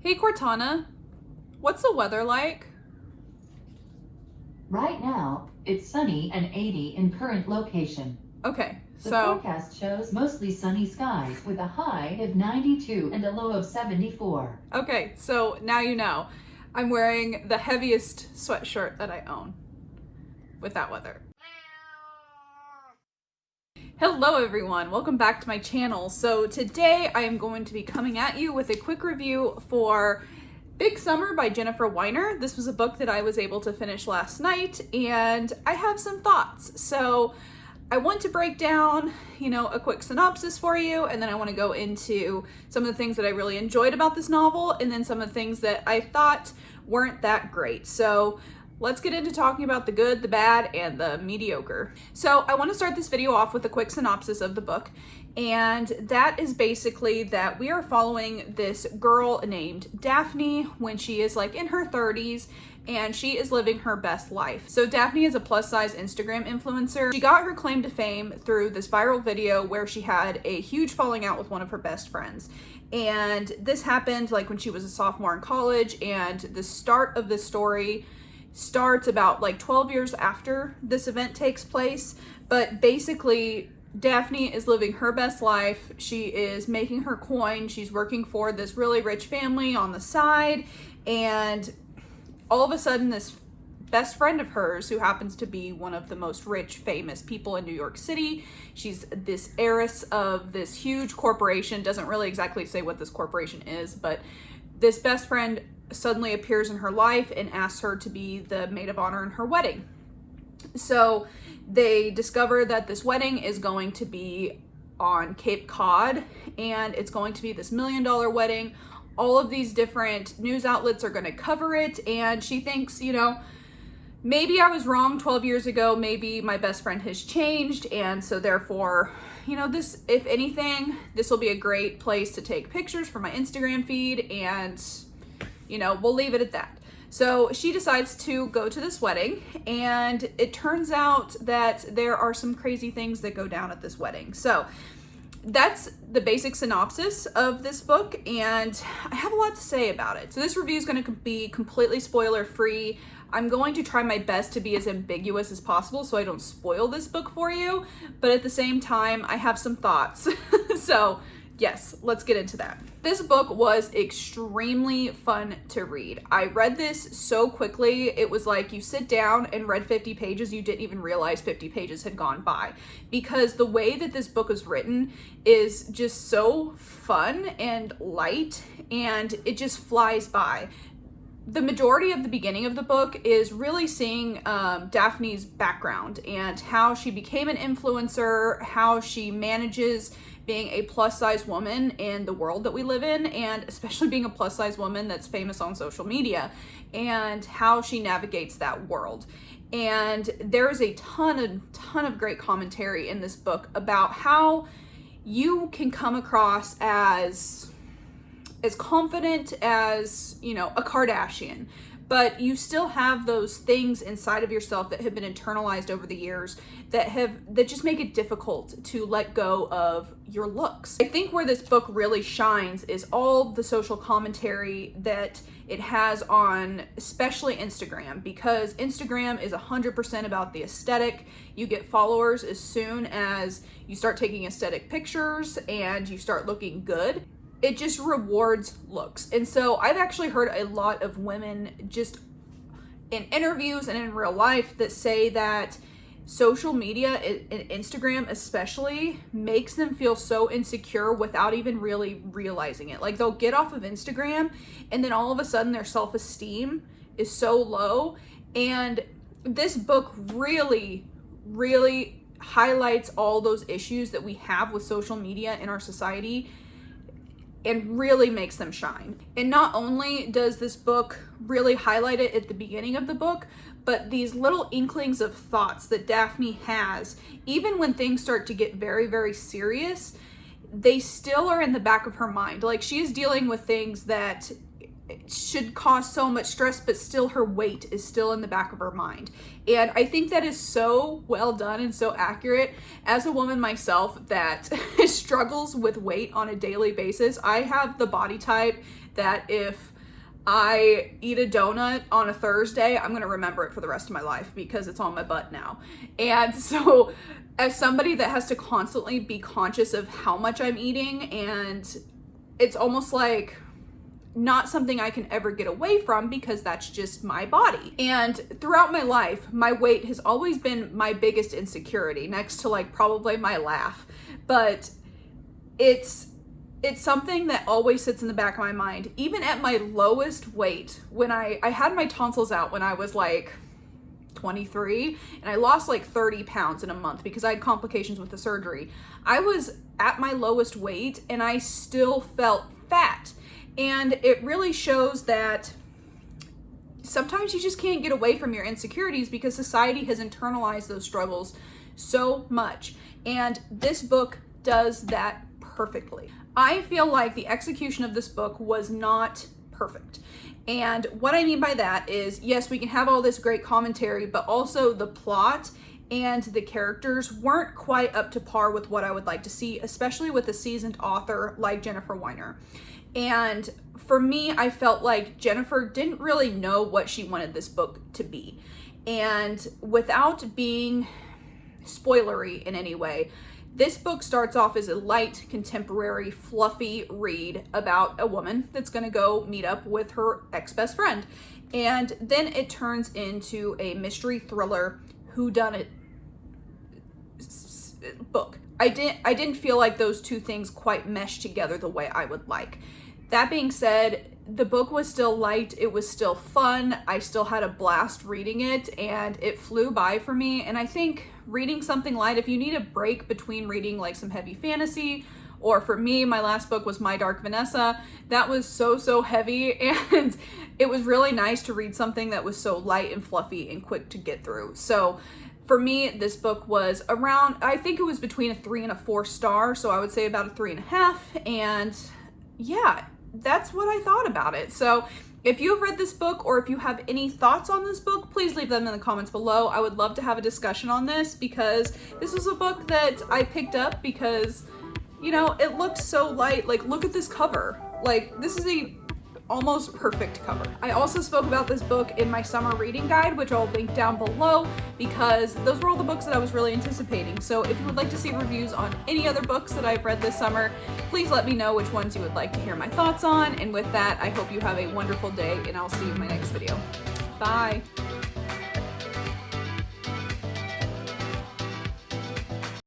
Hey Cortana, what's the weather like? Right now, it's sunny and 80 in current location. Okay, The so forecast shows mostly sunny skies with a high of 92 and a low of 74. now you know. I'm wearing the heaviest sweatshirt that I own with that weather. Hello everyone, welcome back to my channel. So today I am going to be coming at you with a quick review for Big Summer by Jennifer Weiner. This was a book that I was able to finish last night and I have some thoughts. So I want to break down, a quick synopsis for you, and then I want to go into some of the things that I really enjoyed about this novel and then some of the things that I thought weren't that great. So let's get into talking about the good, the bad, and the mediocre. So I want to start this video off with a quick synopsis of the book. And that is basically that we are following this girl named Daphne when she is like in her 30s and she is living her best life. So Daphne is a plus size Instagram influencer. She got her claim to fame through this viral video where she had a huge falling out with one of her best friends. And this happened like when she was a sophomore in college, and the start of the story starts about like 12 years after this event takes place. But basically Daphne is living her best life. She is making her coin. She's working for this really rich family on the side. And all of a sudden this best friend of hers, who happens to be one of the most rich, famous people in New York City, she's this heiress of this huge corporation, doesn't really exactly say what this corporation is, but this best friend suddenly appears in her life and asks her to be the maid of honor in her wedding. So they discover that this wedding is going to be on Cape Cod, and it's going to be this $1 million wedding. All of these different news outlets are going to cover it, and she thinks, maybe I was wrong 12 years ago, maybe my best friend has changed, and so therefore, this, if anything, this will be a great place to take pictures for my Instagram feed, and we'll leave it at that. So she decides to go to this wedding, and it turns out that there are some crazy things that go down at this wedding. So that's the basic synopsis of this book, and I have a lot to say about it. So this review is going to be completely spoiler free. I'm going to try my best to be as ambiguous as possible so I don't spoil this book for you, but at the same time, I have some thoughts. So yes, let's get into that. This book was extremely fun to read. I read this so quickly. It was like you sit down and read 50 pages, you didn't even realize 50 pages had gone by, because the way that this book is written is just so fun and light, and it just flies by. The majority of the beginning of the book is really seeing Daphne's background and how she became an influencer, how she manages being a plus size woman in the world that we live in, and especially being a plus size woman that's famous on social media, and how she navigates that world. And there is a ton of great commentary in this book about how you can come across as confident as, a Kardashian, but you still have those things inside of yourself that have been internalized over the years that just make it difficult to let go of your looks. I think where this book really shines is all the social commentary that it has on especially Instagram, because Instagram is 100% about the aesthetic. You get followers as soon as you start taking aesthetic pictures and you start looking good. It just rewards looks. And so I've actually heard a lot of women just in interviews and in real life that say that social media and Instagram especially makes them feel so insecure without even really realizing it. Like they'll get off of Instagram and then all of a sudden their self-esteem is so low. And this book really highlights all those issues that we have with social media in our society and really makes them shine. And not only does this book really highlight it at the beginning of the book, but these little inklings of thoughts that Daphne has, even when things start to get very serious, they still are in the back of her mind. Like she is dealing with things that should cause so much stress, but still her weight is still in the back of her mind. And I think that is so well done and so accurate. As a woman myself that struggles with weight on a daily basis, I have the body type that if I eat a donut on a Thursday, I'm gonna remember it for the rest of my life because it's on my butt now. And so as somebody that has to constantly be conscious of how much I'm eating, and it's almost like not something I can ever get away from because that's just my body. And throughout my life, my weight has always been my biggest insecurity, next to like probably my laugh. But it's something that always sits in the back of my mind. Even at my lowest weight, when I had my tonsils out when I was like 23, and I lost like 30 pounds in a month because I had complications with the surgery. I was at my lowest weight and I still felt fat. And it really shows that sometimes you just can't get away from your insecurities because society has internalized those struggles so much. And this book does that perfectly. I feel like the execution of this book was not perfect. And what I mean by that is, yes, we can have all this great commentary, but also the plot and the characters weren't quite up to par with what I would like to see, especially with a seasoned author like Jennifer Weiner. And for me, I felt like Jennifer didn't really know what she wanted this book to be. And without being spoilery in any way, this book starts off as a light, contemporary, fluffy read about a woman that's going to go meet up with her ex-best friend. And then it turns into a mystery thriller whodunit book. I didn't feel like those two things quite meshed together the way I would like. That being said, the book was still light, it was still fun, I still had a blast reading it, and it flew by for me. And I think reading something light, if you need a break between reading like some heavy fantasy, or for me, my last book was My Dark Vanessa, that was so heavy, and it was really nice to read something that was so light and fluffy and quick to get through. So for me, this book was around, I think it was between a 3 and a 4 star, so I would say about a 3.5, and yeah, that's what I thought about it. So if you have read this book, or if you have any thoughts on this book, please leave them in the comments below. I would love to have a discussion on this because this was a book that I picked up because, you know, it looked so light. Like, look at this cover. Like, this is a almost perfect cover. I also spoke about this book in my summer reading guide, which I'll link down below, because those were all the books that I was really anticipating. So if you would like to see reviews on any other books that I've read this summer, please let me know which ones you would like to hear my thoughts on. And with that, I hope you have a wonderful day, and I'll see you in my next video. Bye.